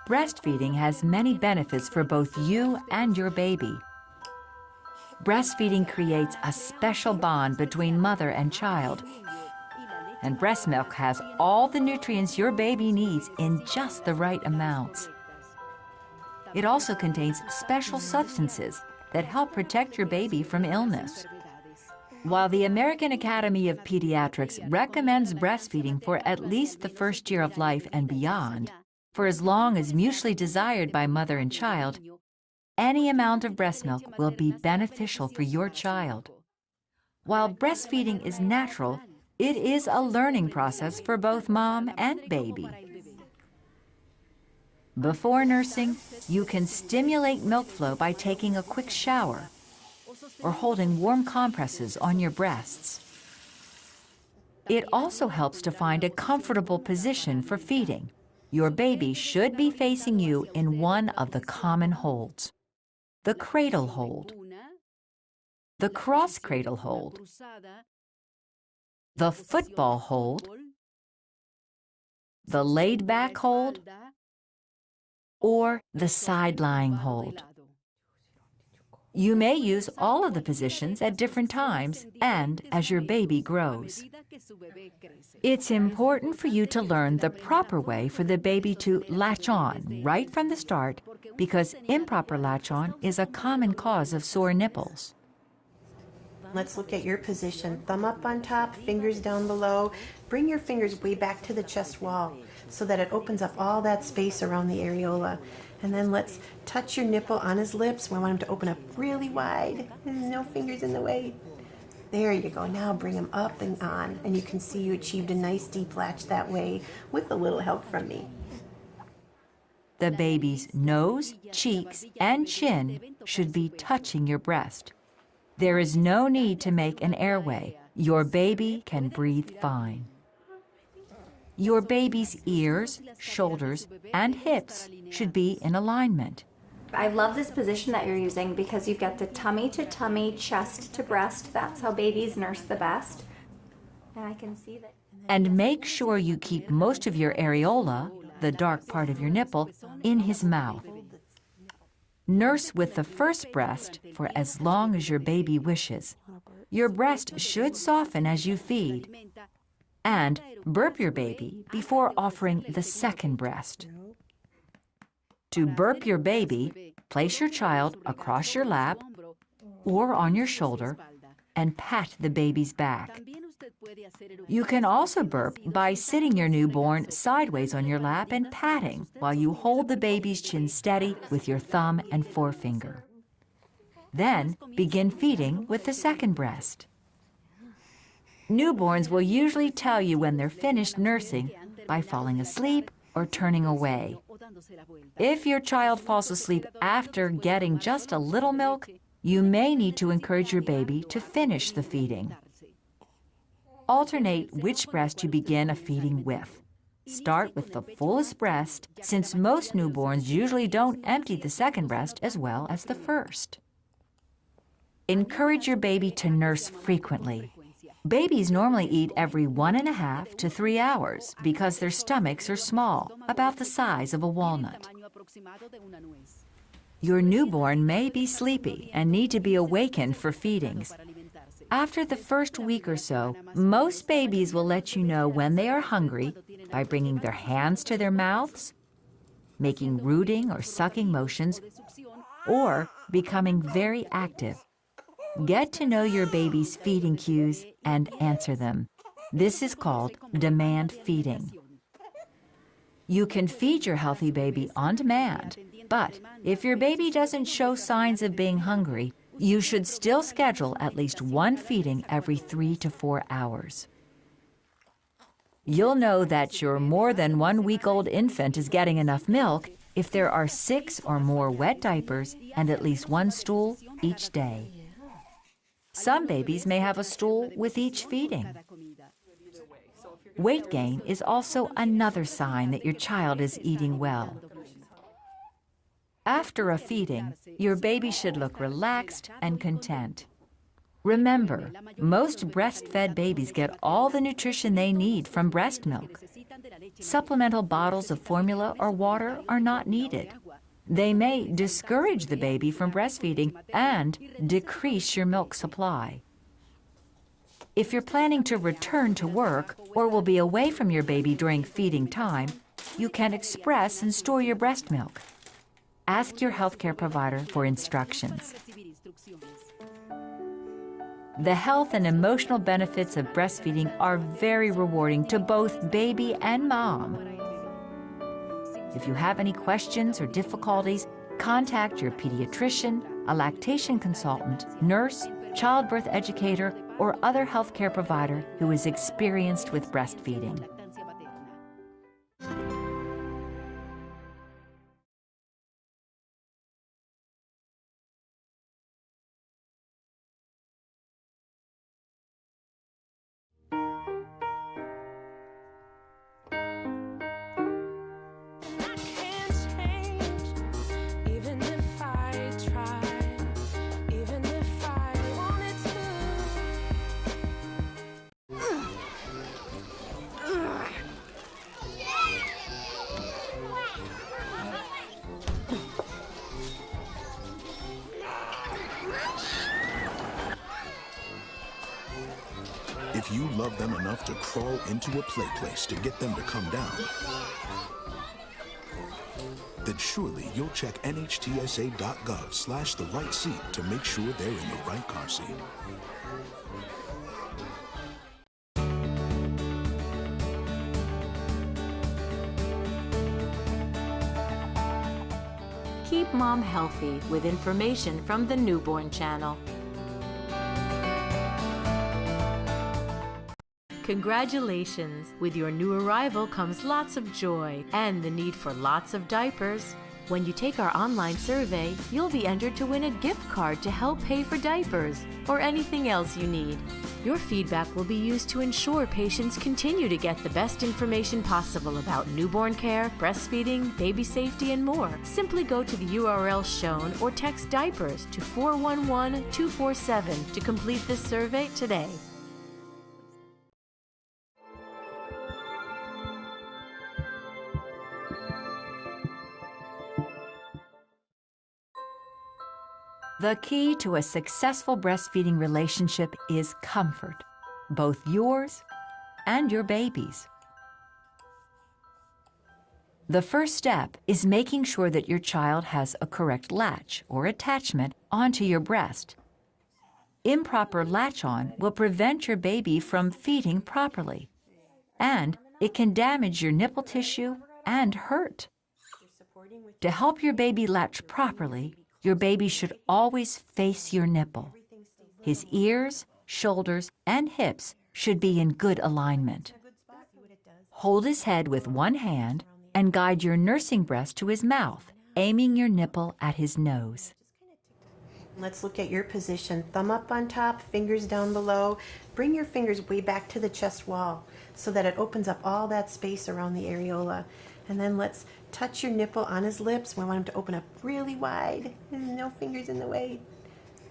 Breastfeeding has many benefits for both you and your baby. Breastfeeding creates a special bond between mother and child. And breast milk has all the nutrients your baby needs in just the right amounts. It also contains special substances that help protect your baby from illness. While the American Academy of Pediatrics recommends breastfeeding for at least the first year of life and beyond, for as long as mutually desired by mother and child, any amount of breast milk will be beneficial for your child. While breastfeeding is natural, it is a learning process for both mom and baby. Before nursing, you can stimulate milk flow by taking a quick shower or holding warm compresses on your breasts. It also helps to find a comfortable position for feeding. Your baby should be facing you in one of the common holds: the cradle hold, the cross-cradle hold, the football hold, the laid-back hold, or the side-lying hold. You may use all of the positions at different times and as your baby grows. It's important for you to learn the proper way for the baby to latch on right from the start, because improper latch-on is a common cause of sore nipples. Let's look at your position. Thumb up on top, fingers down below. Bring your fingers way back to the chest wall so that it opens up all that space around the areola. And then let's touch your nipple on his lips. We want him to open up really wide. There's no fingers in the way. There you go. Now bring him up and on. And you can see you achieved a nice deep latch that way with a little help from me. The baby's nose, cheeks, and chin should be touching your breast. There is no need to make an airway. Your baby can breathe fine. Your baby's ears, shoulders, and hips should be in alignment. I love this position that you're using because you've got the tummy to tummy, chest to breast. That's how babies nurse the best. And I can see that. And make sure you keep most of your areola, the dark part of your nipple, in his mouth. Nurse with the first breast for as long as your baby wishes. Your breast should soften as you feed. And burp your baby before offering the second breast. To burp your baby, place your child across your lap or on your shoulder and pat the baby's back. You can also burp by sitting your newborn sideways on your lap and patting while you hold the baby's chin steady with your thumb and forefinger. Then begin feeding with the second breast. Newborns will usually tell you when they're finished nursing by falling asleep or turning away. If your child falls asleep after getting just a little milk, you may need to encourage your baby to finish the feeding. Alternate which breast you begin a feeding with. Start with the fullest breast, since most newborns usually don't empty the second breast as well as the first. Encourage your baby to nurse frequently. Babies normally eat every 1.5 to 3 hours because their stomachs are small, about the size of a walnut. Your newborn may be sleepy and need to be awakened for feedings. After the first week or so, most babies will let you know when they are hungry by bringing their hands to their mouths, making rooting or sucking motions, or becoming very active. Get to know your baby's feeding cues and answer them. This is called demand feeding. You can feed your healthy baby on demand, but if your baby doesn't show signs of being hungry, you should still schedule at least one feeding every 3 to 4 hours. You'll know that your more than 1 week old infant is getting enough milk if there are 6 or more wet diapers and at least 1 stool each day. Some babies may have a stool with each feeding. Weight gain is also another sign that your child is eating well. After a feeding, your baby should look relaxed and content. Remember, most breastfed babies get all the nutrition they need from breast milk. Supplemental bottles of formula or water are not needed. They may discourage the baby from breastfeeding and decrease your milk supply. If you're planning to return to work or will be away from your baby during feeding time, you can express and store your breast milk. Ask your healthcare provider for instructions. The health and emotional benefits of breastfeeding are very rewarding to both baby and mom. If you have any questions or difficulties, contact your pediatrician, a lactation consultant, nurse, childbirth educator, or other healthcare provider who is experienced with breastfeeding. If you love them enough to crawl into a play place to get them to come down, then surely you'll check nhtsa.gov/the right seat to make sure they're in the right car seat. Keep Mom healthy with information from the Newborn Channel. Congratulations! With your new arrival comes lots of joy and the need for lots of diapers. When you take our online survey, you'll be entered to win a gift card to help pay for diapers or anything else you need. Your feedback will be used to ensure patients continue to get the best information possible about newborn care, breastfeeding, baby safety, and more. Simply go to the URL shown or text diapers to 411-247 to complete this survey today. The key to a successful breastfeeding relationship is comfort, both yours and your baby's. The first step is making sure that your child has a correct latch or attachment onto your breast. Improper latch-on will prevent your baby from feeding properly, and it can damage your nipple tissue and hurt. To help your baby latch properly, your baby should always face your nipple. His ears, shoulders, and hips should be in good alignment. Hold his head with one hand and guide your nursing breast to his mouth, aiming your nipple at his nose. Let's look at your position. Thumb up on top, fingers down below. Bring your fingers way back to the chest wall so that it opens up all that space around the areola. And then let's touch your nipple on his lips. We want him to open up really wide. No fingers in the way.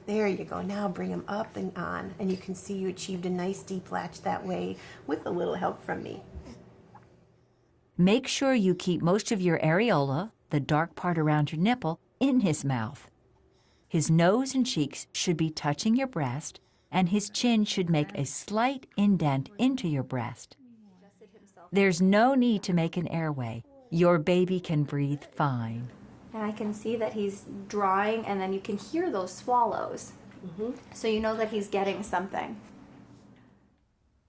There you go. Now bring him up and on. And you can see you achieved a nice deep latch that way with a little help from me. Make sure you keep most of your areola, the dark part around your nipple, in his mouth. His nose and cheeks should be touching your breast, and his chin should make a slight indent into your breast. There's no need to make an airway. Your baby can breathe fine. And I can see that he's drawing, and then you can hear those swallows. So you know that he's getting something.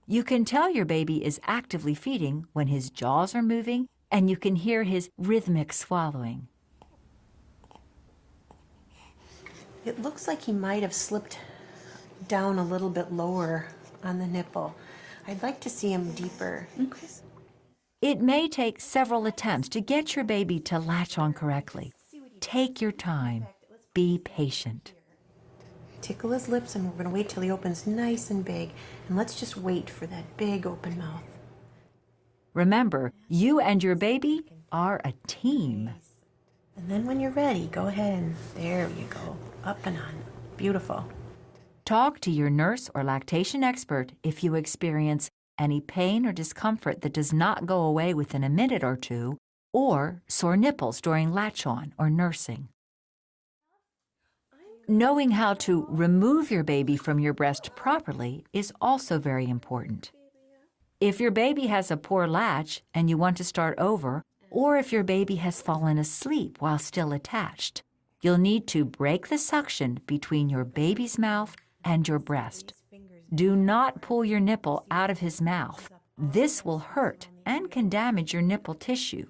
You can tell your baby is actively feeding when his jaws are moving and you can hear his rhythmic swallowing. It looks like he might have slipped down a little bit lower on the nipple. I'd like to see him deeper. It may take several attempts to get your baby to latch on correctly. Take your time. Be patient. Tickle his lips, and we're going to wait till he opens nice and big. And let's just wait for that big open mouth. Remember, you and your baby are a team. And then when you're ready, go ahead and there you go. Up and on. Beautiful. Talk to your nurse or lactation expert if you experience any pain or discomfort that does not go away within a minute or two, or sore nipples during latch-on or nursing. Knowing how to remove your baby from your breast properly is also very important. If your baby has a poor latch and you want to start over, or if your baby has fallen asleep while still attached, you'll need to break the suction between your baby's mouth and your breast. Do not pull your nipple out of his mouth. This will hurt and can damage your nipple tissue.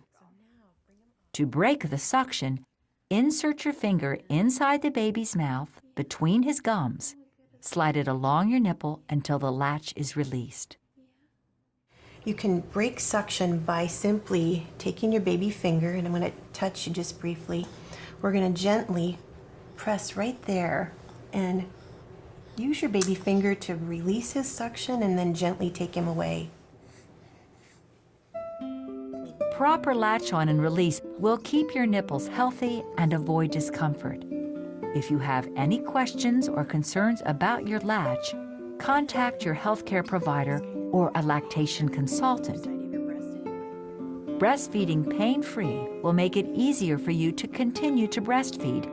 To break the suction, insert your finger inside the baby's mouth between his gums. Slide it along your nipple until the latch is released. You can break suction by simply taking your baby finger, and I'm going to touch you just briefly. We're going to gently press right there and use your baby finger to release his suction and then gently take him away. Proper latch-on and release will keep your nipples healthy and avoid discomfort. If you have any questions or concerns about your latch, contact your healthcare provider or a lactation consultant. Breastfeeding pain-free will make it easier for you to continue to breastfeed,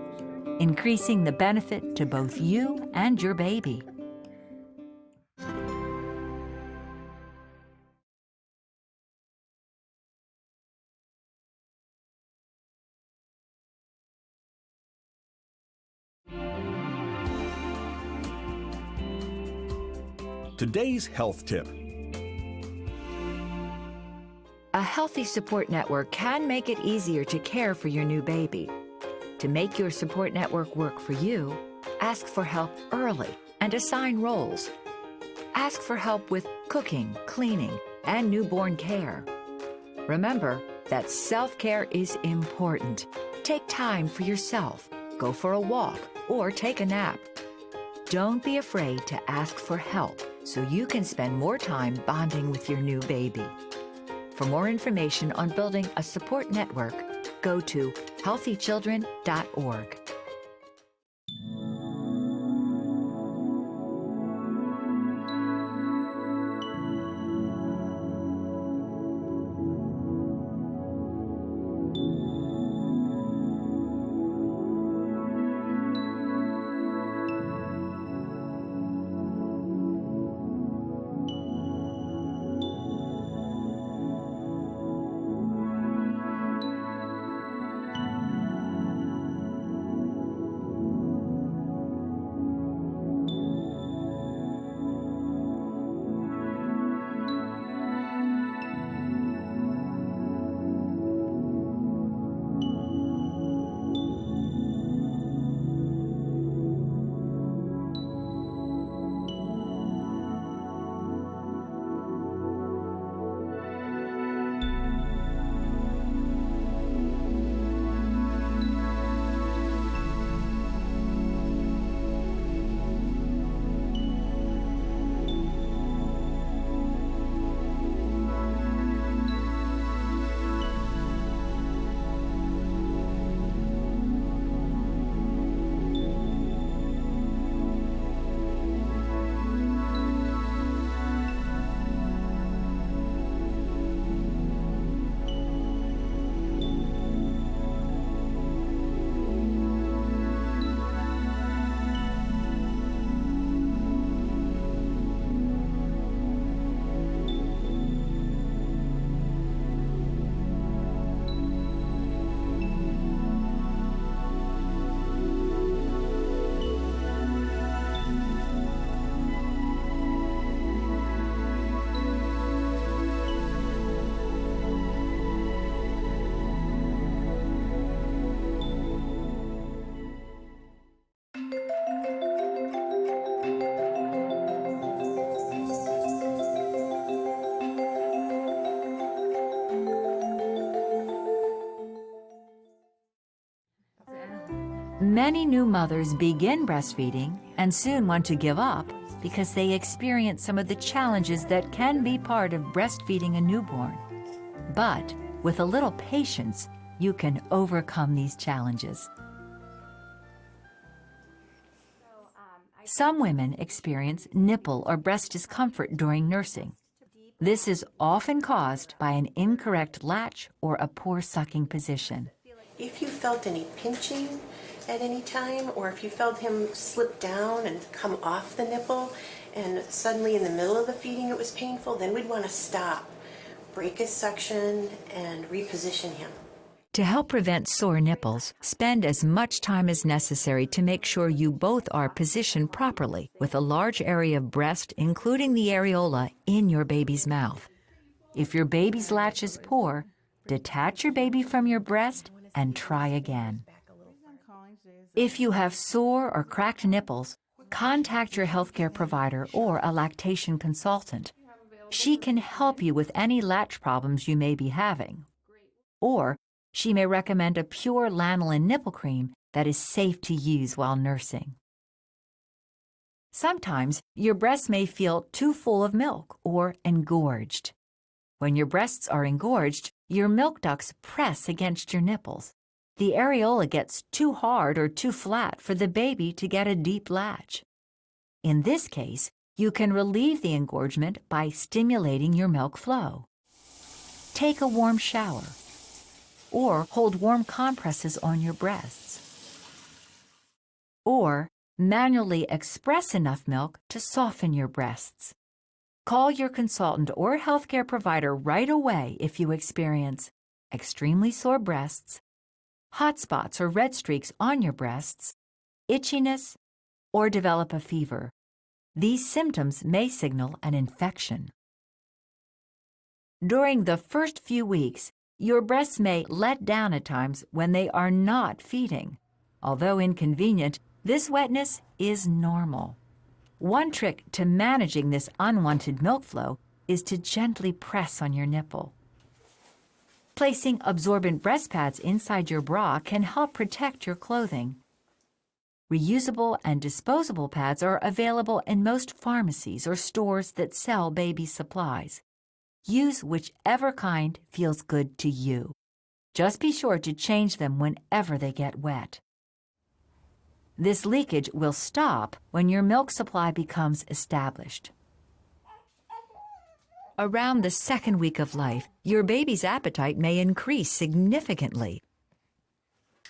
increasing the benefit to both you and your baby. Today's health tip. A healthy support network can make it easier to care for your new baby. To make your support network work for you, ask for help early and assign roles. Ask for help with cooking, cleaning, and newborn care. Remember that self-care is important. Take time for yourself, go for a walk, or take a nap. Don't be afraid to ask for help so you can spend more time bonding with your new baby. For more information on building a support network, go to healthychildren.org. Many new mothers begin breastfeeding and soon want to give up because they experience some of the challenges that can be part of breastfeeding a newborn. But with a little patience, you can overcome these challenges. Some women experience nipple or breast discomfort during nursing. This is often caused by an incorrect latch or a poor sucking position. If you felt any pinching at any time, or if you felt him slip down and come off the nipple, and suddenly in the middle of the feeding it was painful, then we'd want to stop, break his suction, and reposition him. To help prevent sore nipples, spend as much time as necessary to make sure you both are positioned properly with a large area of breast, including the areola, in your baby's mouth. If your baby's latch is poor, detach your baby from your breast and try again. If you have sore or cracked nipples, contact your healthcare provider or a lactation consultant. She can help you with any latch problems you may be having. Or she may recommend a pure lanolin nipple cream that is safe to use while nursing. Sometimes your breasts may feel too full of milk or engorged. When your breasts are engorged, your milk ducts press against your nipples. The areola gets too hard or too flat for the baby to get a deep latch. In this case, you can relieve the engorgement by stimulating your milk flow. Take a warm shower, or hold warm compresses on your breasts, or manually express enough milk to soften your breasts. Call your consultant or healthcare provider right away if you experience extremely sore breasts, hot spots or red streaks on your breasts, itchiness, or develop a fever. These symptoms may signal an infection. During the first few weeks, your breasts may let down at times when they are not feeding. Although inconvenient, this wetness is normal. One trick to managing this unwanted milk flow is to gently press on your nipple. Placing absorbent breast pads inside your bra can help protect your clothing. Reusable and disposable pads are available in most pharmacies or stores that sell baby supplies. Use whichever kind feels good to you. Just be sure to change them whenever they get wet. This leakage will stop when your milk supply becomes established. Around the second week of life, your baby's appetite may increase significantly.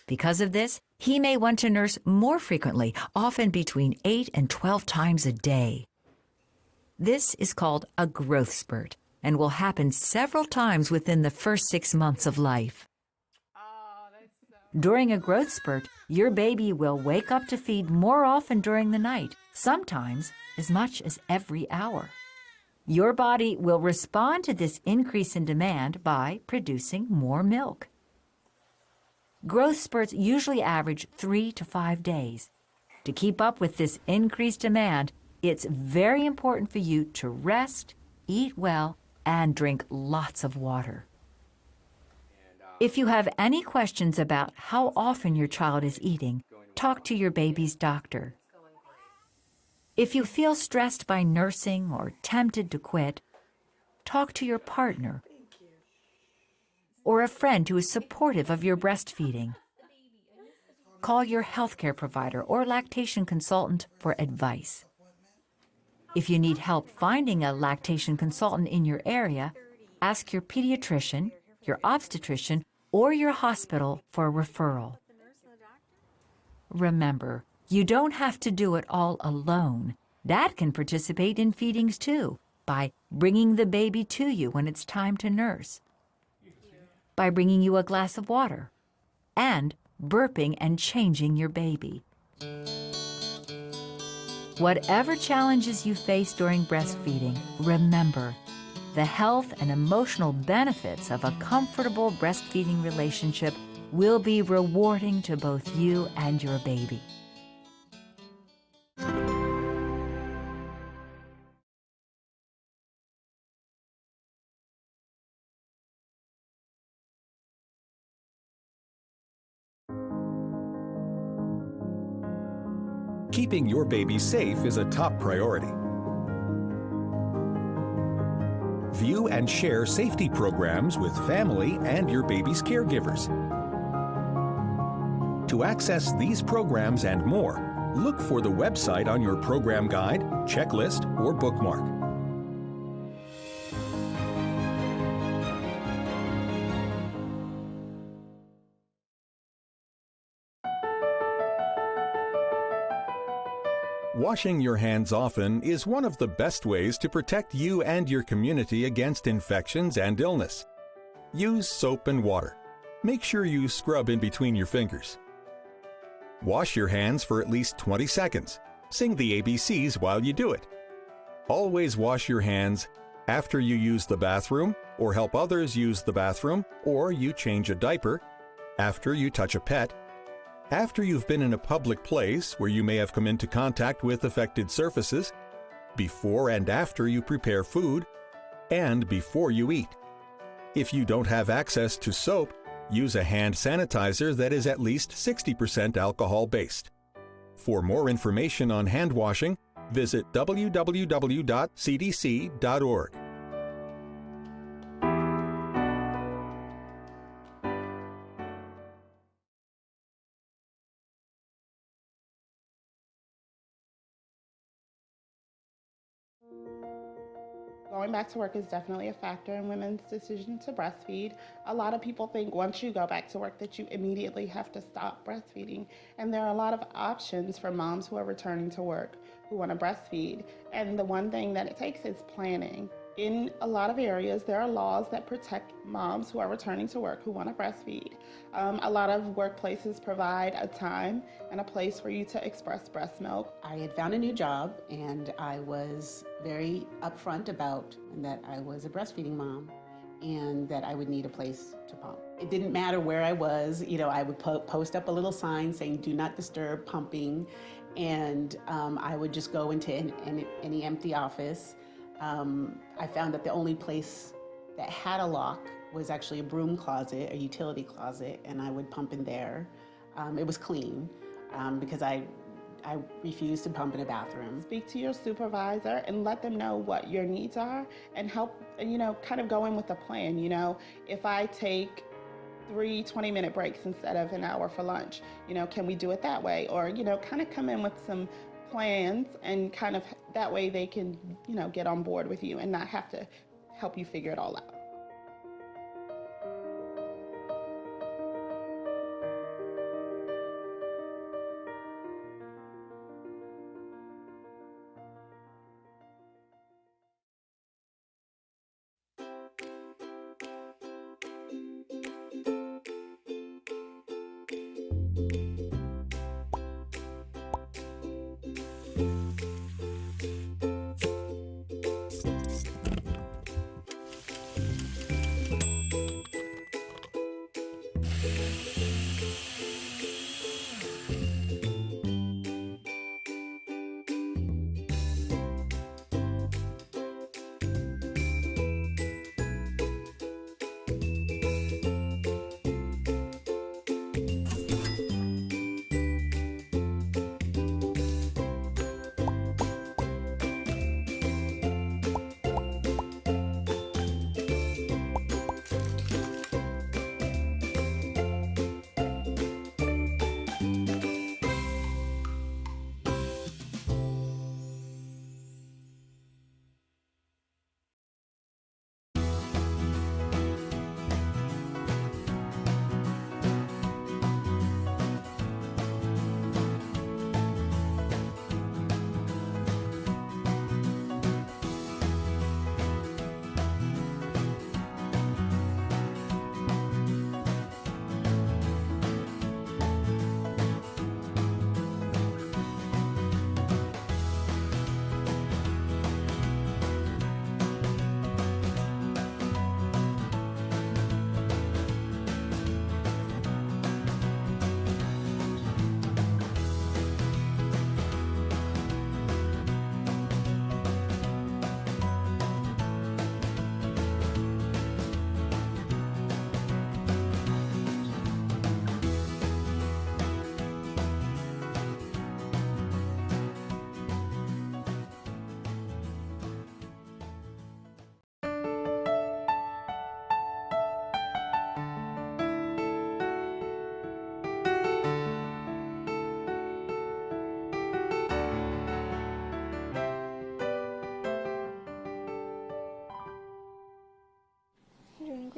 Because of this, he may want to nurse more frequently, often between 8 and 12 times a day. This is called a growth spurt and will happen several times within the first 6 months of life. During a growth spurt, your baby will wake up to feed more often during the night, sometimes as much as every hour. Your body will respond to this increase in demand by producing more milk. Growth spurts usually average 3 to 5 days. To keep up with this increased demand, it's very important for you to rest, eat well, and drink lots of water. If you have any questions about how often your child is eating, talk to your baby's doctor. If you feel stressed by nursing or tempted to quit, talk to your partner or a friend who is supportive of your breastfeeding. Call your healthcare provider or lactation consultant for advice. If you need help finding a lactation consultant in your area, ask your pediatrician, your obstetrician, or your hospital for a referral. Remember, you don't have to do it all alone. Dad can participate in feedings too, by bringing the baby to you when it's time to nurse, by bringing you a glass of water, and burping and changing your baby. Whatever challenges you face during breastfeeding, remember, the health and emotional benefits of a comfortable breastfeeding relationship will be rewarding to both you and your baby. Keeping your baby safe is a top priority. View and share safety programs with family and your baby's caregivers. To access these programs and more, Look for the website on your program guide, checklist, or bookmark. Washing your hands often is one of the best ways to protect you and your community against infections and illness. Use soap and water. Make sure you scrub in between your fingers. Wash your hands for at least 20 seconds. Sing the ABCs while you do it. Always wash your hands after you use the bathroom or help others use the bathroom, or you change a diaper, after you touch a pet, after you've been in a public place where you may have come into contact with affected surfaces, before and after you prepare food, and before you eat. If you don't have access to soap, use a hand sanitizer that is at least 60% alcohol-based. For more information on hand washing, visit www.cdc.org. Going back to work is definitely a factor in women's decision to breastfeed. A lot of people think once you go back to work that you immediately have to stop breastfeeding. And there are a lot of options for moms who are returning to work who want to breastfeed. And the one thing that it takes is planning. In a lot of areas, there are laws that protect moms who are returning to work who want to breastfeed. A lot of workplaces provide a time and a place for you to express breast milk. I had found a new job, and I was very upfront about that I was a breastfeeding mom and that I would need a place to pump. It didn't matter where I was. I would post up a little sign saying, "Do not disturb pumping," and I would just go into any empty office. I found that the only place that had a lock was actually a broom closet, a utility closet, and I would pump in there. It was clean because I refused to pump in a bathroom. Speak to your supervisor and let them know what your needs are and help, kind of go in with a plan. If I take 3 20-minute breaks instead of an hour for lunch, can we do it that way? Or, kind of come in with some plans and kind of that way they can, get on board with you and not have to help you figure it all out.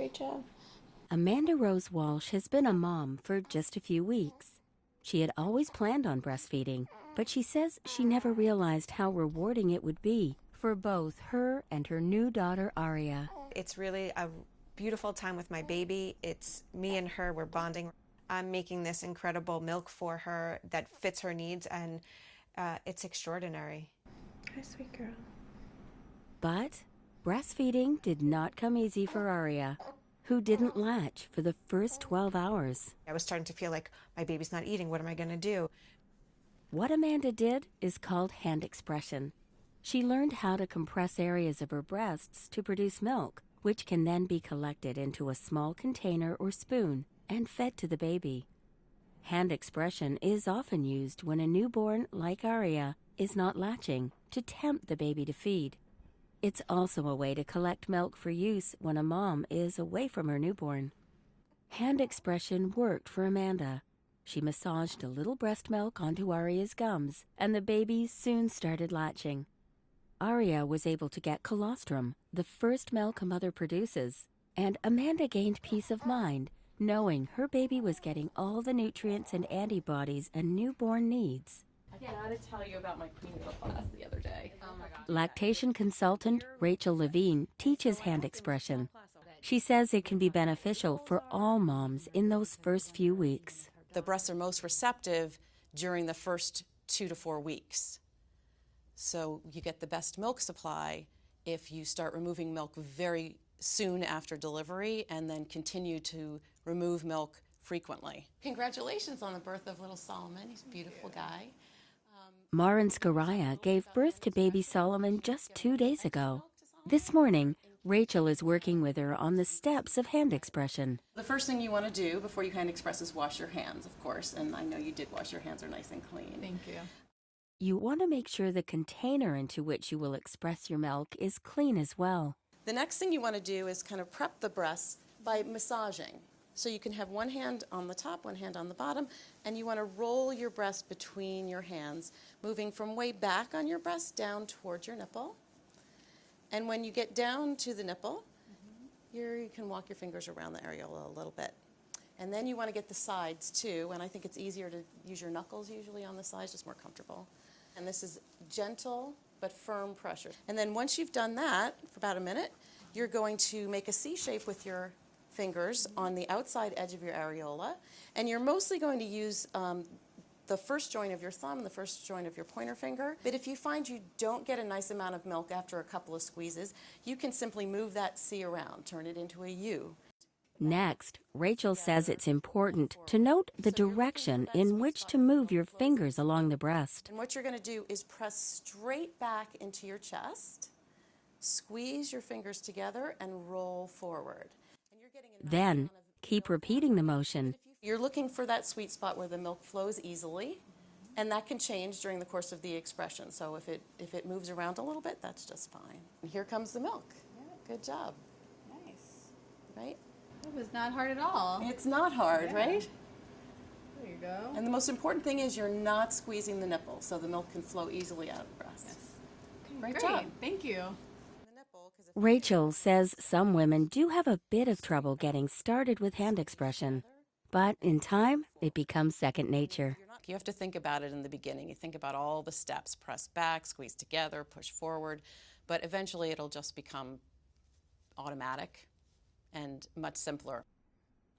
Great job. Amanda Rose Walsh has been a mom for just a few weeks. She had always planned on breastfeeding, but she says she never realized how rewarding it would be for both her and her new daughter, Aria. It's really a beautiful time with my baby. It's me and her, we're bonding. I'm making this incredible milk for her that fits her needs, and it's extraordinary. Hi, sweet girl. But breastfeeding did not come easy for Aria, who didn't latch for the first 12 hours. I was starting to feel like my baby's not eating. What am I going to do? What Amanda did is called hand expression. She learned how to compress areas of her breasts to produce milk, which can then be collected into a small container or spoon and fed to the baby. Hand expression is often used when a newborn, like Aria, is not latching to tempt the baby to feed. It's also a way to collect milk for use when a mom is away from her newborn. Hand expression worked for Amanda. She massaged a little breast milk onto Aria's gums, and the baby soon started latching. Aria was able to get colostrum, the first milk a mother produces, and Amanda gained peace of mind, knowing her baby was getting all the nutrients and antibodies a newborn needs. I gotta tell you about my prenatal class the other day. Oh my God. Lactation consultant Rachel Levine teaches hand expression. She says it can be beneficial for all moms in those first few weeks. The breasts are most receptive during the first 2 to 4 weeks. So you get the best milk supply if you start removing milk very soon after delivery and then continue to remove milk frequently. Congratulations on the birth of little Solomon. He's a beautiful guy. Marin Skaraya gave birth to baby Solomon just 2 days ago. This morning, Rachel is working with her on the steps of hand expression. The first thing you want to do before you hand express is wash your hands, of course, and I know you did wash your hands are nice and clean. Thank you. You want to make sure the container into which you will express your milk is clean as well. The next thing you want to do is kind of prep the breasts by massaging. So you can have one hand on the top, one hand on the bottom, and you want to roll your breast between your hands, moving from way back on your breast down towards your nipple. And when you get down to the nipple, you can walk your fingers around the areola a little bit. And then you want to get the sides too, and I think it's easier to use your knuckles usually on the sides, just more comfortable. And this is gentle but firm pressure. And then once you've done that for about a minute, you're going to make a C shape with your fingers on the outside edge of your areola, and you're mostly going to use the first joint of your thumb and the first joint of your pointer finger. But if you find you don't get a nice amount of milk after a couple of squeezes, you can simply move that C around, turn it into a U. Next, Rachel says it's important to note the direction in which to move your fingers along the breast. And what you're going to do is press straight back into your chest, squeeze your fingers together, and roll forward. Then, keep repeating the motion. You're looking for that sweet spot where the milk flows easily, and that can change during the course of the expression. So if it moves around a little bit, that's just fine. And here comes the milk. Good job. Nice. Right? It was not hard at all. It's not hard, right? There you go. And the most important thing is you're not squeezing the nipple, so the milk can flow easily out of the breast. Yes. Great Great. job. Thank you. Rachel says some women do have a bit of trouble getting started with hand expression, but in time, it becomes second nature. You have to think about it in the beginning. You think about all the steps: press back, squeeze together, push forward, but eventually it'll just become automatic and much simpler.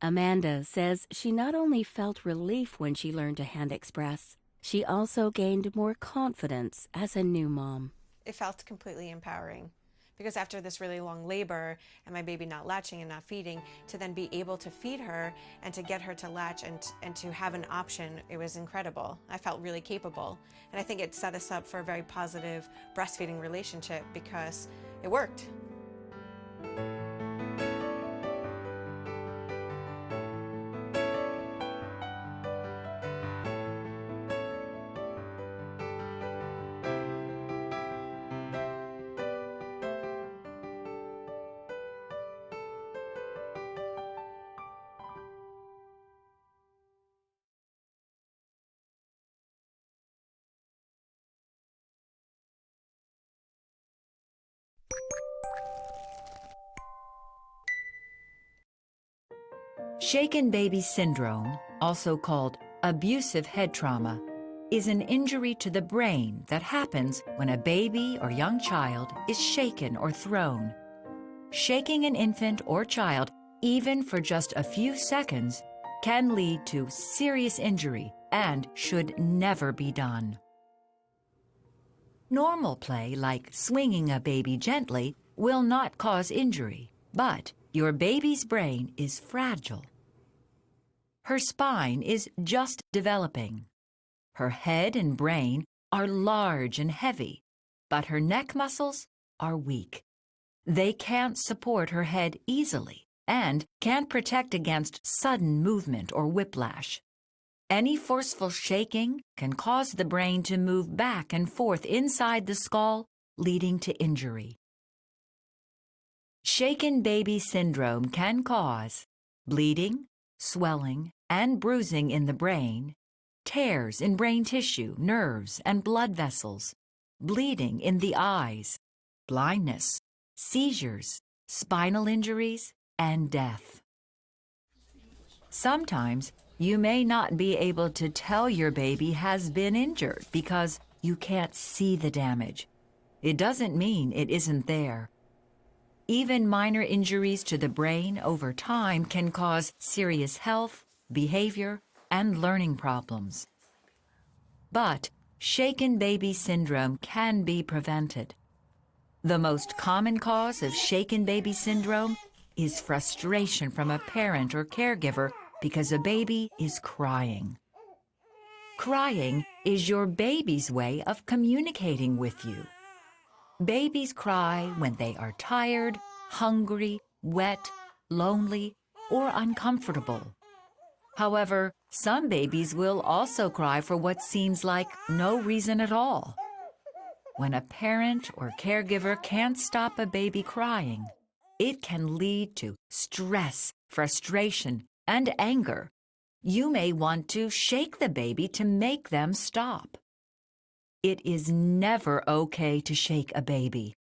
Amanda says she not only felt relief when she learned to hand express, she also gained more confidence as a new mom. It felt completely empowering. Because after this really long labor and my baby not latching and not feeding, to then be able to feed her and to get her to latch and to have an option, it was incredible. I felt really capable. And I think it set us up for a very positive breastfeeding relationship because it worked. Shaken baby syndrome, also called abusive head trauma, is an injury to the brain that happens when a baby or young child is shaken or thrown. Shaking an infant or child, even for just a few seconds, can lead to serious injury and should never be done. Normal play, like swinging a baby gently, will not cause injury, but your baby's brain is fragile. Her spine is just developing. Her head and brain are large and heavy, but her neck muscles are weak. They can't support her head easily and can't protect against sudden movement or whiplash. Any forceful shaking can cause the brain to move back and forth inside the skull, leading to injury. Shaken baby syndrome can cause bleeding, swelling, and bruising in the brain, tears in brain tissue, nerves, and blood vessels, bleeding in the eyes, blindness, seizures, spinal injuries, and death. Sometimes you may not be able to tell your baby has been injured because you can't see the damage. It doesn't mean it isn't there. Even minor injuries to the brain over time can cause serious health, behavior, and learning problems. But shaken baby syndrome can be prevented. The most common cause of shaken baby syndrome is frustration from a parent or caregiver because a baby is crying. Crying is your baby's way of communicating with you. Babies cry when they are tired, hungry, wet, lonely, or uncomfortable. However, some babies will also cry for what seems like no reason at all. When a parent or caregiver can't stop a baby crying, it can lead to stress, frustration, and anger. You may want to shake the baby to make them stop. It is never okay to shake a baby.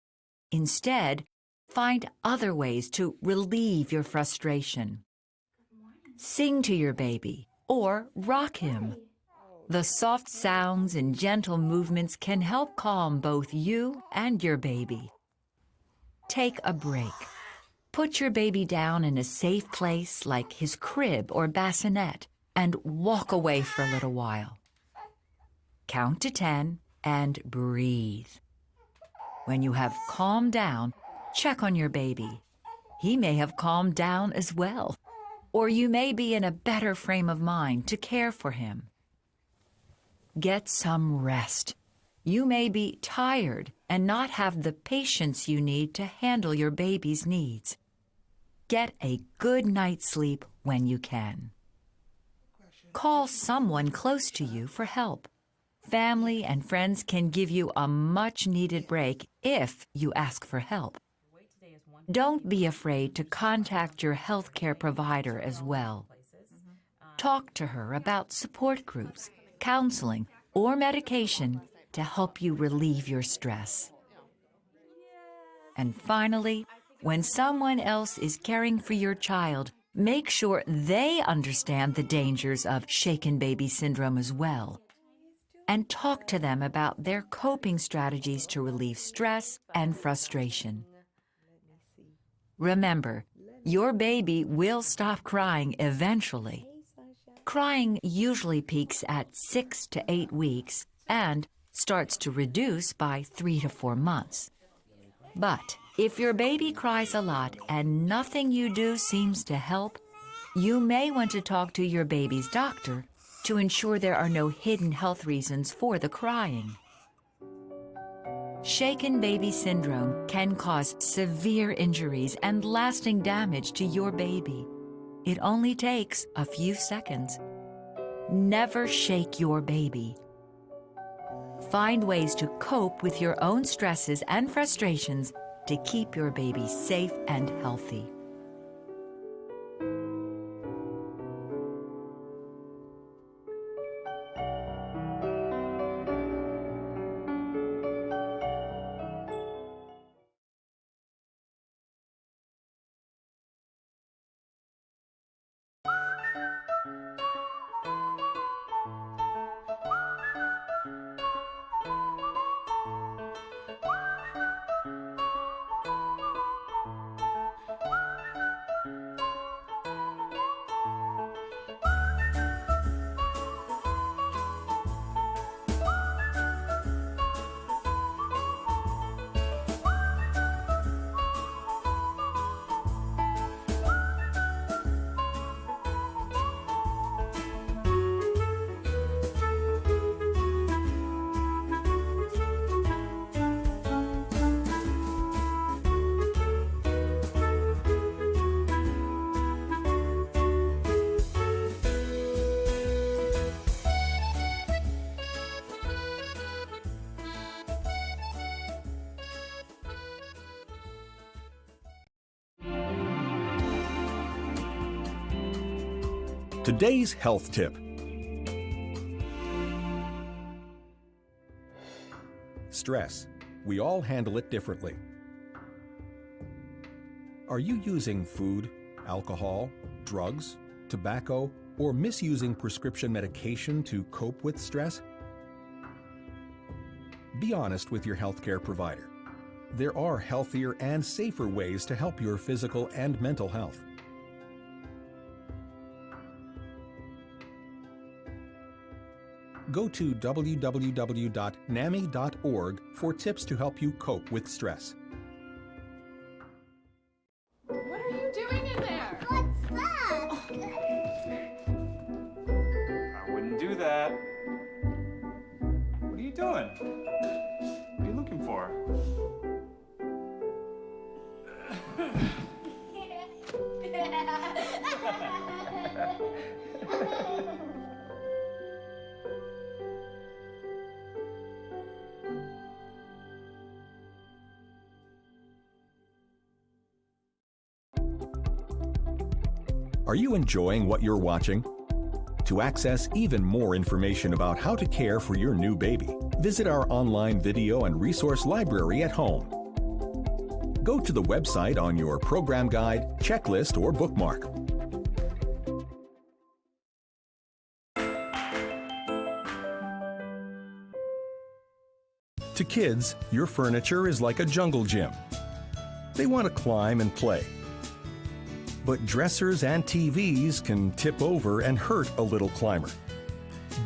Instead, find other ways to relieve your frustration. Sing to your baby or rock him. The soft sounds and gentle movements can help calm both you and your baby. Take a break. Put your baby down in a safe place like his crib or bassinet and walk away for a little while. Count to 10 and breathe. When you have calmed down, check on your baby. He may have calmed down as well, or you may be in a better frame of mind to care for him. Get some rest. You may be tired and not have the patience you need to handle your baby's needs. Get a good night's sleep when you can. Call someone close to you for help. Family and friends can give you a much-needed break if you ask for help. Don't be afraid to contact your healthcare provider as well. Talk to her about support groups, counseling, or medication to help you relieve your stress. And finally, when someone else is caring for your child, make sure they understand the dangers of shaken baby syndrome as well. And talk to them about their coping strategies to relieve stress and frustration. Remember, your baby will stop crying eventually. Crying usually peaks at 6 to 8 weeks and starts to reduce by 3 to 4 months. But if your baby cries a lot and nothing you do seems to help, you may want to talk to your baby's doctor to ensure there are no hidden health reasons for the crying. Shaken baby syndrome can cause severe injuries and lasting damage to your baby. It only takes a few seconds. Never shake your baby. Find ways to cope with your own stresses and frustrations to keep your baby safe and healthy. Today's health tip. Stress. We all handle it differently. Are you using food, alcohol, drugs, tobacco, or misusing prescription medication to cope with stress? Be honest with your healthcare provider. There are healthier and safer ways to help your physical and mental health. Go to www.nami.org for tips to help you cope with stress. What are you doing in there? What's that? I wouldn't do that. What are you doing? What are you looking for? Are you enjoying what you're watching? To access even more information about how to care for your new baby, visit our online video and resource library at home. Go to the website on your program guide, checklist, or bookmark. To kids, your furniture is like a jungle gym. They want to climb and play. But dressers and TVs can tip over and hurt a little climber.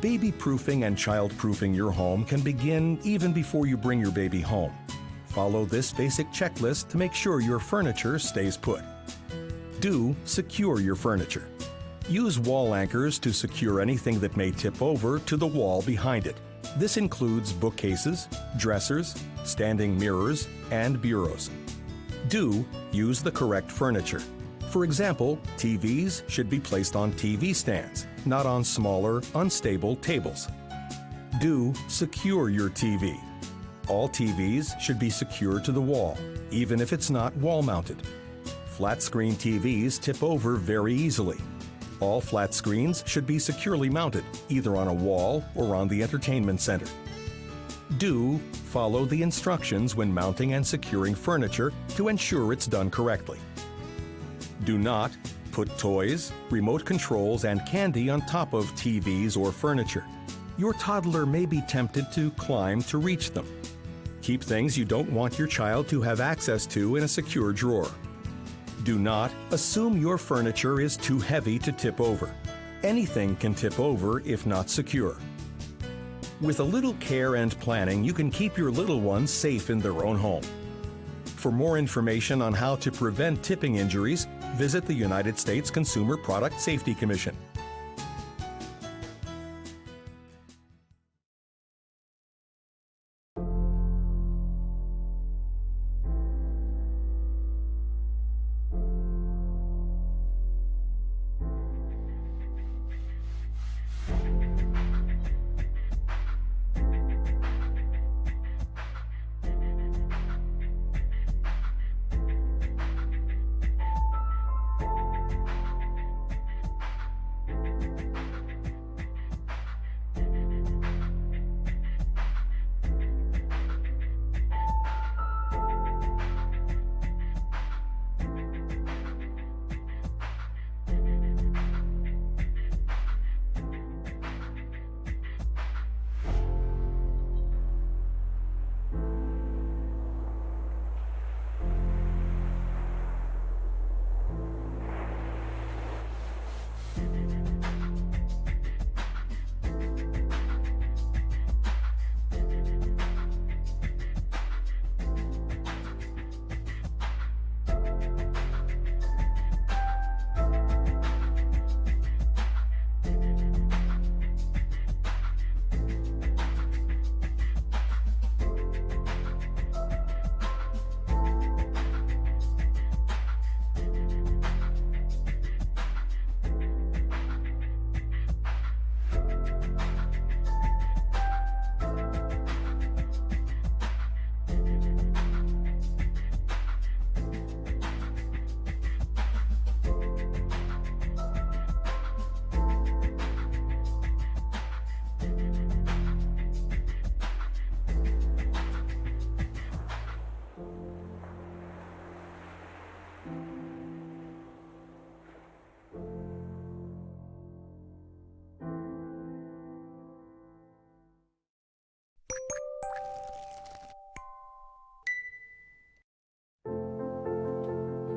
Baby-proofing and child-proofing your home can begin even before you bring your baby home. Follow this basic checklist to make sure your furniture stays put. Do secure your furniture. Use wall anchors to secure anything that may tip over to the wall behind it. This includes bookcases, dressers, standing mirrors, and bureaus. Do use the correct furniture. For example, TVs should be placed on TV stands, not on smaller, unstable tables. Do secure your TV. All TVs should be secured to the wall, even if it's not wall-mounted. Flat-screen TVs tip over very easily. All flat screens should be securely mounted, either on a wall or on the entertainment center. Do follow the instructions when mounting and securing furniture to ensure it's done correctly. Do not put toys, remote controls, and candy on top of TVs or furniture. Your toddler may be tempted to climb to reach them. Keep things you don't want your child to have access to in a secure drawer. Do not assume your furniture is too heavy to tip over. Anything can tip over if not secure. With a little care and planning, you can keep your little ones safe in their own home. For more information on how to prevent tipping injuries, visit the United States Consumer Product Safety Commission.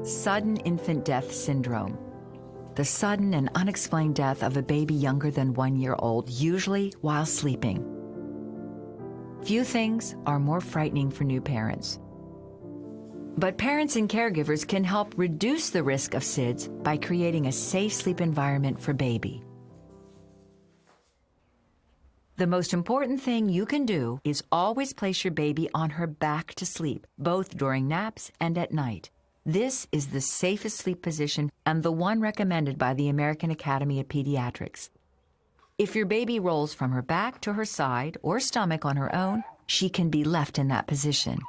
Sudden infant death syndrome. The sudden and unexplained death of a baby younger than 1 year old, usually while sleeping. Few things are more frightening for new parents. But parents and caregivers can help reduce the risk of SIDS by creating a safe sleep environment for baby. The most important thing you can do is always place your baby on her back to sleep, both during naps and at night. This is the safest sleep position and the one recommended by the American Academy of Pediatrics. If your baby rolls from her back to her side or stomach on her own, she can be left in that position.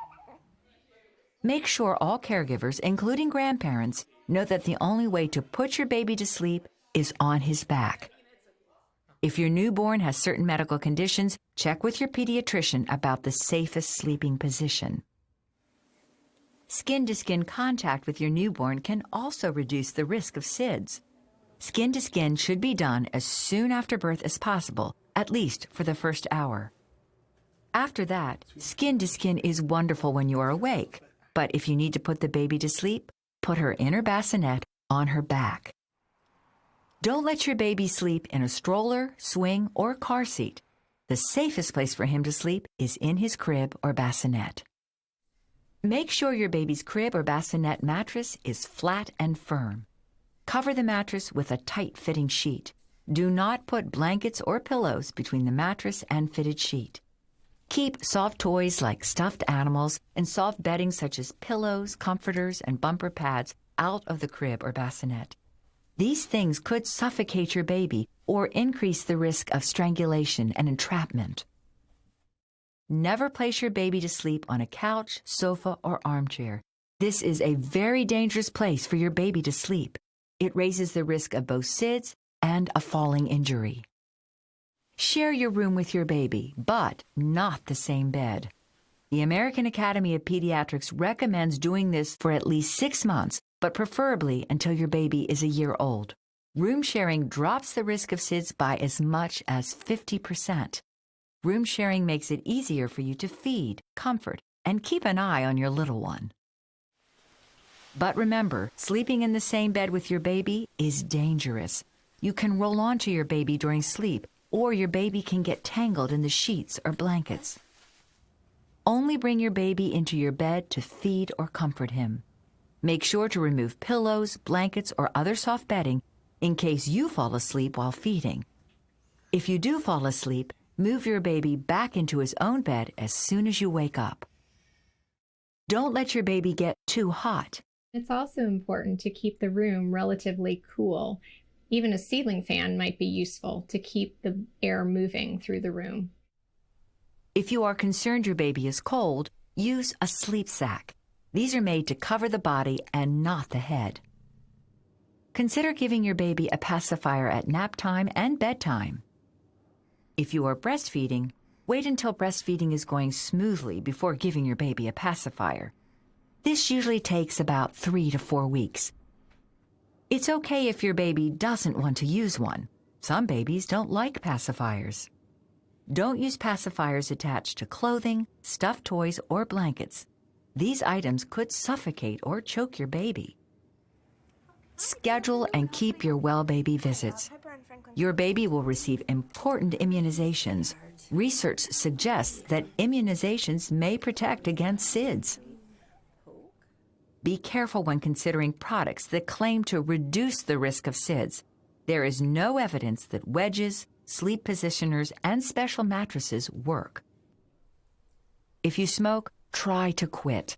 Make sure all caregivers, including grandparents, know that the only way to put your baby to sleep is on his back. If your newborn has certain medical conditions, check with your pediatrician about the safest sleeping position. Skin-to-skin contact with your newborn can also reduce the risk of SIDS. Skin-to-skin should be done as soon after birth as possible, at least for the first hour. After that, skin-to-skin is wonderful when you are awake, but if you need to put the baby to sleep, put her in her bassinet on her back. Don't let your baby sleep in a stroller, swing, or car seat. The safest place for him to sleep is in his crib or bassinet. Make sure your baby's crib or bassinet mattress is flat and firm. Cover the mattress with a tight-fitting sheet. Do not put blankets or pillows between the mattress and fitted sheet. Keep soft toys like stuffed animals and soft bedding such as pillows, comforters, and bumper pads out of the crib or bassinet. These things could suffocate your baby or increase the risk of strangulation and entrapment. Never place your baby to sleep on a couch, sofa, or armchair. This is a very dangerous place for your baby to sleep. It raises the risk of both SIDS and a falling injury. Share your room with your baby, but not the same bed. The American Academy of Pediatrics recommends doing this for at least 6 months, but preferably until your baby is a year old. Room sharing drops the risk of SIDS by as much as 50%. Room sharing makes it easier for you to feed, comfort, and keep an eye on your little one. But remember, sleeping in the same bed with your baby is dangerous. You can roll onto your baby during sleep, or your baby can get tangled in the sheets or blankets. Only bring your baby into your bed to feed or comfort him. Make sure to remove pillows, blankets, or other soft bedding in case you fall asleep while feeding. If you do fall asleep, move your baby back into his own bed as soon as you wake up. Don't let your baby get too hot. It's also important to keep the room relatively cool. Even a ceiling fan might be useful to keep the air moving through the room. If you are concerned your baby is cold, use a sleep sack. These are made to cover the body and not the head. Consider giving your baby a pacifier at nap time and bedtime. If you are breastfeeding, wait until breastfeeding is going smoothly before giving your baby a pacifier. This usually takes about 3 to 4 weeks. It's okay if your baby doesn't want to use one. Some babies don't like pacifiers. Don't use pacifiers attached to clothing, stuffed toys, or blankets. These items could suffocate or choke your baby. Schedule and keep your well baby visits. Your baby will receive important immunizations. Research suggests that immunizations may protect against SIDS. Be careful when considering products that claim to reduce the risk of SIDS. There is no evidence that wedges, sleep positioners, and special mattresses work. If you smoke, try to quit.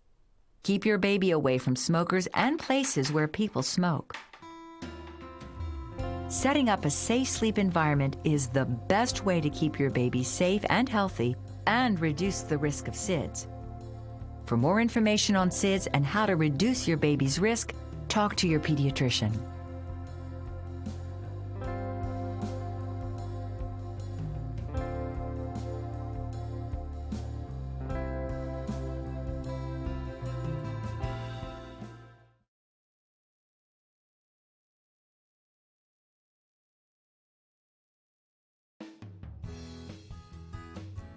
Keep your baby away from smokers and places where people smoke. Setting up a safe sleep environment is the best way to keep your baby safe and healthy and reduce the risk of SIDS. For more information on SIDS and how to reduce your baby's risk, talk to your pediatrician.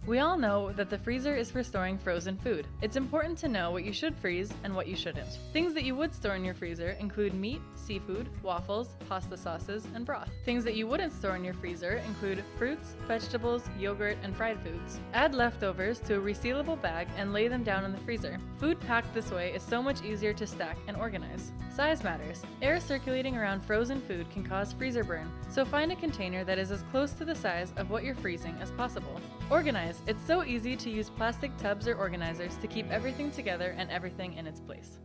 We all know that the freezer is for storing frozen food. It's important to know what you should freeze and what you shouldn't. Things that you would store in your freezer include meat, seafood, waffles, pasta sauces, and broth. Things that you wouldn't store in your freezer include fruits, vegetables, yogurt, and fried foods. Add leftovers to a resealable bag and lay them down in the freezer. Food packed this way is so much easier to stack and organize. Size matters. Air circulating around frozen food can cause freezer burn, so find a container that is as close to the size of what you're freezing as possible. Organize. It's so easy to use plastic tubs or organizers to keep everything together and everything in its place.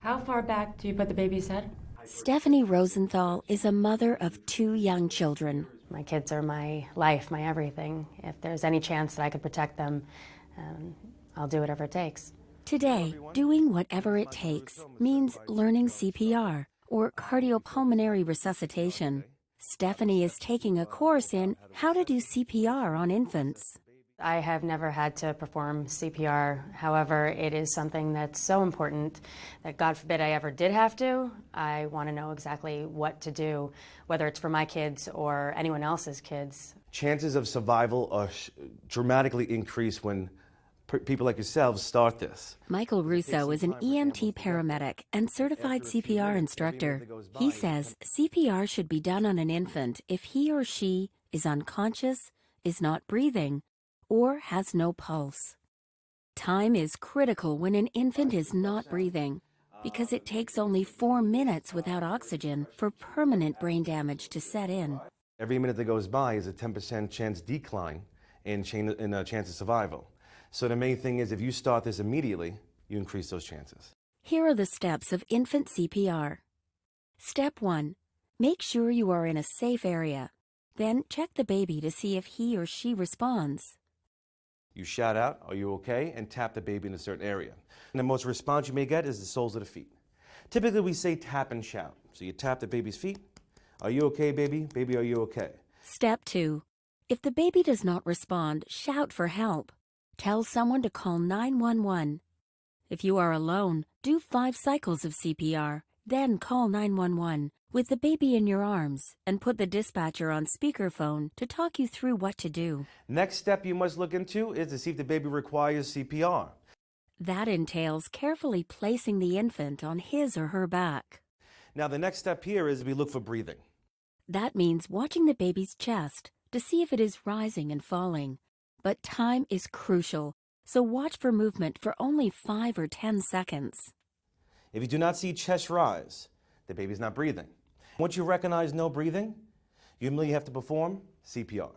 How far back do you put the baby's head? Stephanie Rosenthal is a mother of 2 young children. My kids are my life, my everything. If there's any chance that I could protect them, I'll do whatever it takes. Today, doing whatever it takes means learning CPR or cardiopulmonary resuscitation. Stephanie is taking a course in how to do CPR on infants. I have never had to perform CPR. However, it is something that's so important that God forbid I ever did have to. I want to know exactly what to do, whether it's for my kids or anyone else's kids. Chances of survival are dramatically increased when people like yourselves start this. Michael Russo is an EMT paramedic and certified CPR instructor. He says CPR should be done on an infant if he or she is unconscious, is not breathing, or has no pulse. Time is critical when an infant is not breathing because it takes only 4 minutes without oxygen for permanent brain damage to set in. Every minute that goes by is a 10% chance decline in chance of survival. So the main thing is if you start this immediately, you increase those chances. Here are the steps of infant CPR. Step 1. Make sure you are in a safe area. Then check the baby to see if he or she responds. You shout out, "Are you okay?" and tap the baby in a certain area. And the most response you may get is the soles of the feet. Typically we say tap and shout. So you tap the baby's feet. "Are you okay, baby? Baby, are you okay?" Step 2. If the baby does not respond, shout for help. Tell someone to call 911. If you are alone, do 5 cycles of CPR, then call 911 with the baby in your arms and put the dispatcher on speakerphone to talk you through what to do. Next step you must look into is to see if the baby requires CPR. That entails carefully placing the infant on his or her back. Now the next step here is we look for breathing. That means watching the baby's chest to see if it is rising and falling. But time is crucial, so watch for movement for only 5 or 10 seconds. If you do not see chest rise, the baby's not breathing. Once you recognize no breathing, you immediately have to perform CPR.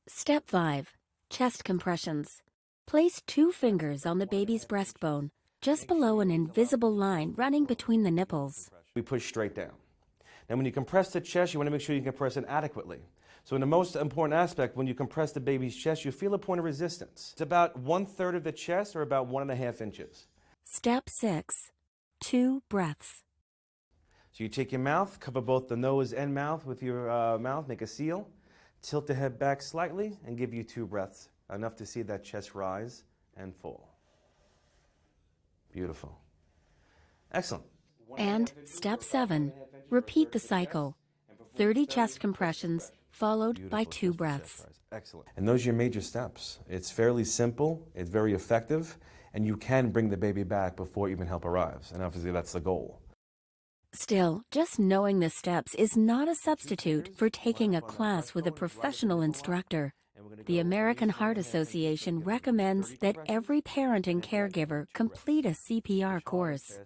Step 5. Chest compressions. Place 2 fingers on the baby's breastbone, just below an invisible line running between the nipples. We push straight down. Now when you compress the chest, you want to make sure you compress it adequately. So in the most important aspect, when you compress the baby's chest, you feel a point of resistance. It's about 1/3 of the chest or about 1.5 inches. Step 6. 2 breaths. So you take your mouth, cover both the nose and mouth with your mouth, make a seal, tilt the head back slightly, and give you 2 breaths, enough to see that chest rise and fall. Beautiful. Excellent. And step 7. Repeat the cycle. 30 chest compressions, followed by 2 breaths. Excellent. And those are your major steps. It's fairly simple, it's very effective, and you can bring the baby back before even help arrives. And obviously that's the goal. Still, just knowing the steps is not a substitute for taking a class with a professional instructor. The American Heart Association recommends that every parent and caregiver complete a CPR course.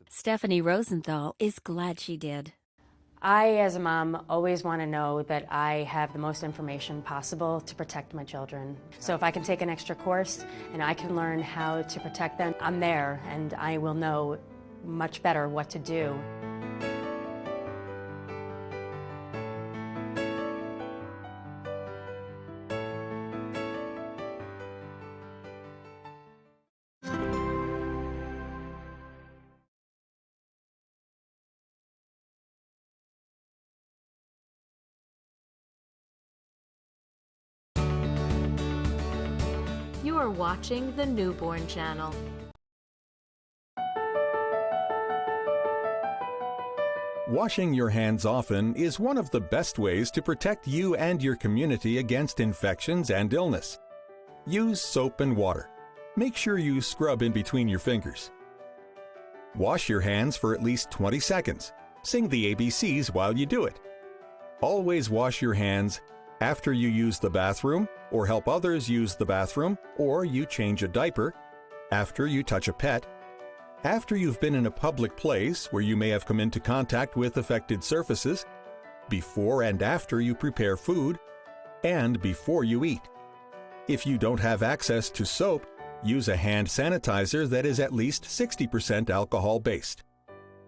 Stephanie Rosenthal is glad she did. I, as a mom, always want to know that I have the most information possible to protect my children. So if I can take an extra course and I can learn how to protect them, I'm there and I will know much better what to do. You're watching the Newborn Channel. Washing your hands often is one of the best ways to protect you and your community against infections and illness. Use soap and water. Make sure you scrub in between your fingers. Wash your hands for at least 20 seconds. Sing the ABCs while you do it. Always wash your hands after you use the bathroom or help others use the bathroom, or you change a diaper, after you touch a pet, after you've been in a public place where you may have come into contact with affected surfaces, before and after you prepare food, and before you eat. If you don't have access to soap, use a hand sanitizer that is at least 60% alcohol-based.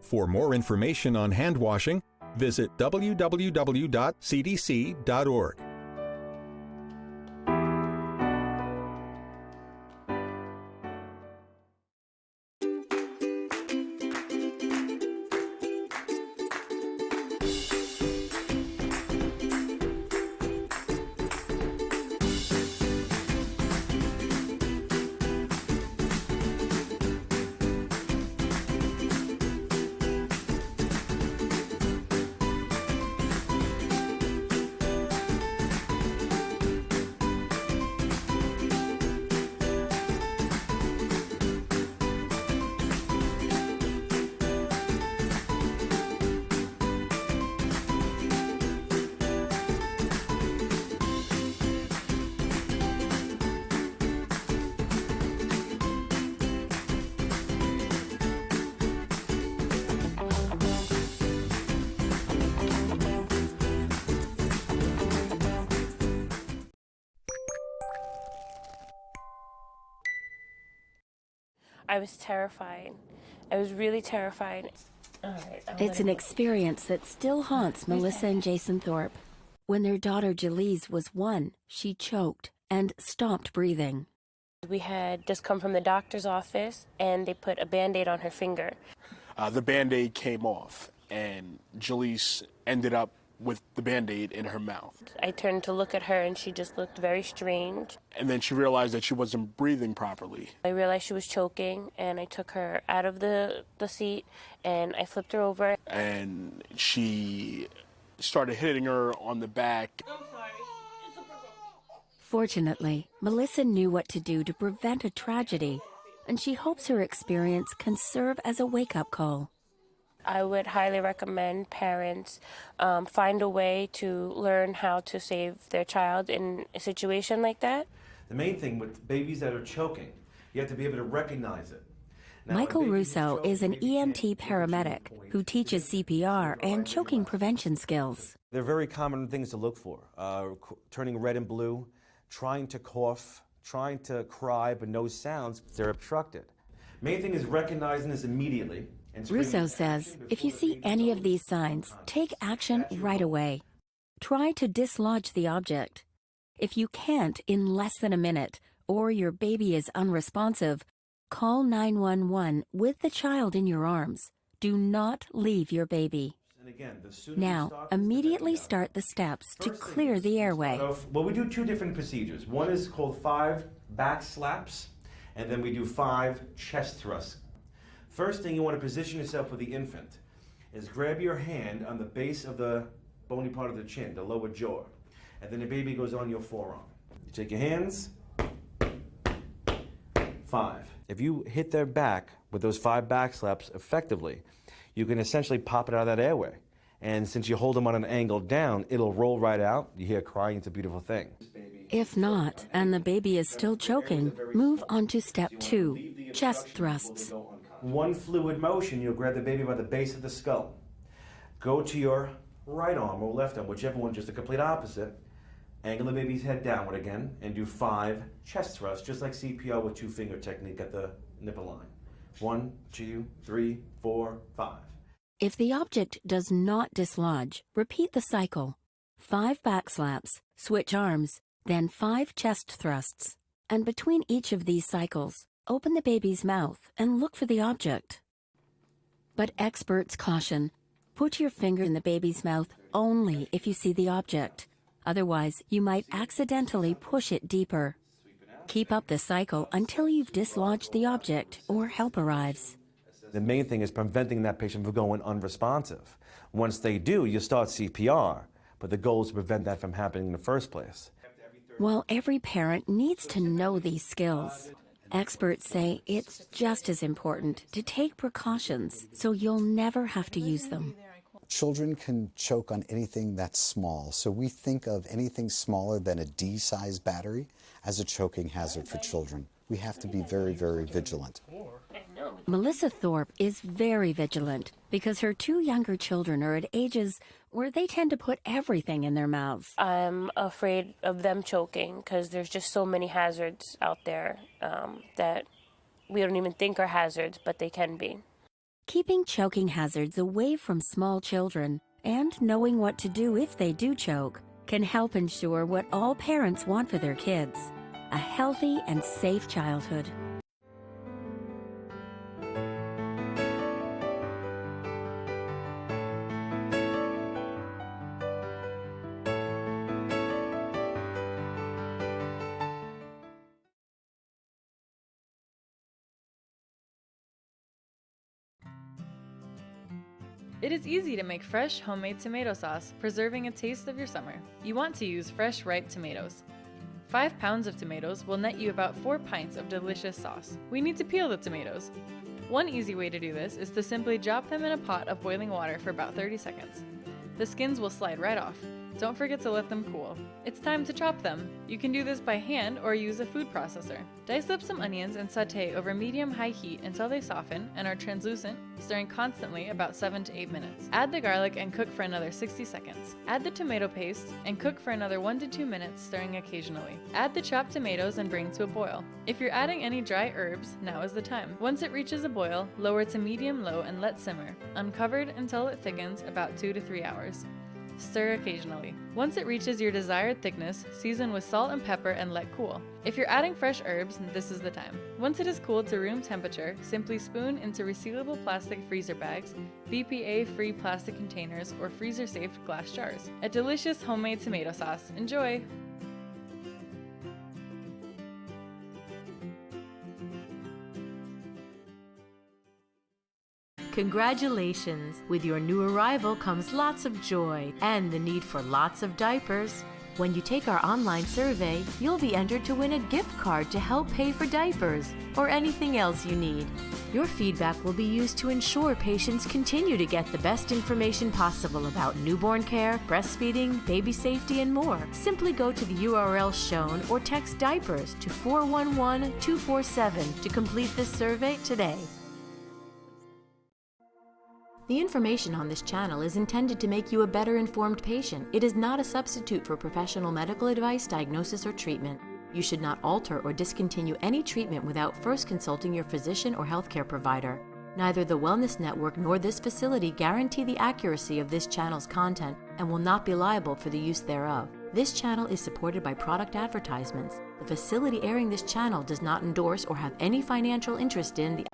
For more information on hand washing, visit www.cdc.org. I was terrified. I was really terrified. It's an experience that still haunts Melissa and Jason Thorpe. When their daughter Jalise was 1, she choked and stopped breathing. We had just come from the doctor's office, and they put a Band-Aid on her finger. The Band-Aid came off, and Jalise ended up with the Band-Aid in her mouth. I turned to look at her, and she just looked very strange. And then she realized that she wasn't breathing properly. I realized she was choking, and I took her out of the seat, and I flipped her over. And she started hitting her on the back. Fortunately, Melissa knew what to do to prevent a tragedy, and she hopes her experience can serve as a wake-up call. I would highly recommend parents find a way to learn how to save their child in a situation like that. The main thing with babies that are choking, you have to be able to recognize it. Now, Michael Russo is an EMT paramedic who teaches CPR and choking prevention skills. They're very common things to look for. Turning red and blue, trying to cough, trying to cry but no sounds, they're obstructed. Main thing is recognizing this immediately. Russo says if you see any of these signs, take action right away. Try to dislodge the object. If you can't in less than a minute, or your baby is unresponsive, call 911 with the child in your arms. Do not leave your baby. Now, immediately start the steps to clear the airway. Well, we do 2 different procedures. One is called 5 back slaps, and then we do 5 chest thrusts. First thing you want to position yourself with the infant is grab your hand on the base of the bony part of the chin, the lower jaw, and then the baby goes on your forearm. You take your hands, 5. If you hit their back with those 5 back slaps effectively, you can essentially pop it out of that airway. And since you hold them on an angle down, it'll roll right out. You hear crying, it's a beautiful thing. If not, and the baby is still choking, move on to step 2, chest thrusts. One fluid motion, you'll grab the baby by the base of the skull. Go to your right arm or left arm, whichever one, just the complete opposite. Angle the baby's head downward again, and do 5 chest thrusts, just like CPR with 2-finger technique at the nipple line. 1, 2, 3, 4, 5. If the object does not dislodge, repeat the cycle. 5 back slaps, switch arms, then 5 chest thrusts. And between each of these cycles, open the baby's mouth and look for the object. But experts caution, put your finger in the baby's mouth only if you see the object. Otherwise, you might accidentally push it deeper. Keep up the cycle until you've dislodged the object or help arrives. The main thing is preventing that patient from going unresponsive. Once they do, you start CPR, but the goal is to prevent that from happening in the first place. While every parent needs to know these skills, experts say it's just as important to take precautions so you'll never have to use them. Children can choke on anything that's small, so we think of anything smaller than a D-sized battery as a choking hazard for children. We have to be very, very vigilant. Melissa Thorpe is very vigilant because her 2 younger children are at ages where they tend to put everything in their mouths. I'm afraid of them choking because there's just so many hazards out there that we don't even think are hazards, but they can be. Keeping choking hazards away from small children and knowing what to do if they do choke can help ensure what all parents want for their kids: a healthy and safe childhood. It is easy to make fresh homemade tomato sauce, preserving a taste of your summer. You want to use fresh, ripe tomatoes. 5 pounds of tomatoes will net you about 4 pints of delicious sauce. We need to peel the tomatoes. One easy way to do this is to simply drop them in a pot of boiling water for about 30 seconds. The skins will slide right off. Don't forget to let them cool. It's time to chop them. You can do this by hand or use a food processor. Dice up some onions and saute over medium-high heat until they soften and are translucent, stirring constantly about 7 to 8 minutes. Add the garlic and cook for another 60 seconds. Add the tomato paste and cook for another 1 to 2 minutes, stirring occasionally. Add the chopped tomatoes and bring to a boil. If you're adding any dry herbs, now is the time. Once it reaches a boil, lower to medium-low and let simmer, uncovered until it thickens about 2 to 3 hours. Stir occasionally. Once it reaches your desired thickness, season with salt and pepper and let cool. If you're adding fresh herbs, this is the time. Once it is cooled to room temperature, simply spoon into resealable plastic freezer bags, BPA-free plastic containers, or freezer-safe glass jars. A delicious homemade tomato sauce. Enjoy! Congratulations! With your new arrival comes lots of joy and the need for lots of diapers. When you take our online survey, you'll be entered to win a gift card to help pay for diapers or anything else you need. Your feedback will be used to ensure patients continue to get the best information possible about newborn care, breastfeeding, baby safety, and more. Simply go to the URL shown or text diapers to 411-247 to complete this survey today. The information on this channel is intended to make you a better informed patient. It is not a substitute for professional medical advice, diagnosis, or treatment. You should not alter or discontinue any treatment without first consulting your physician or healthcare provider. Neither the Wellness Network nor this facility guarantee the accuracy of this channel's content and will not be liable for the use thereof. This channel is supported by product advertisements. The facility airing this channel does not endorse or have any financial interest in the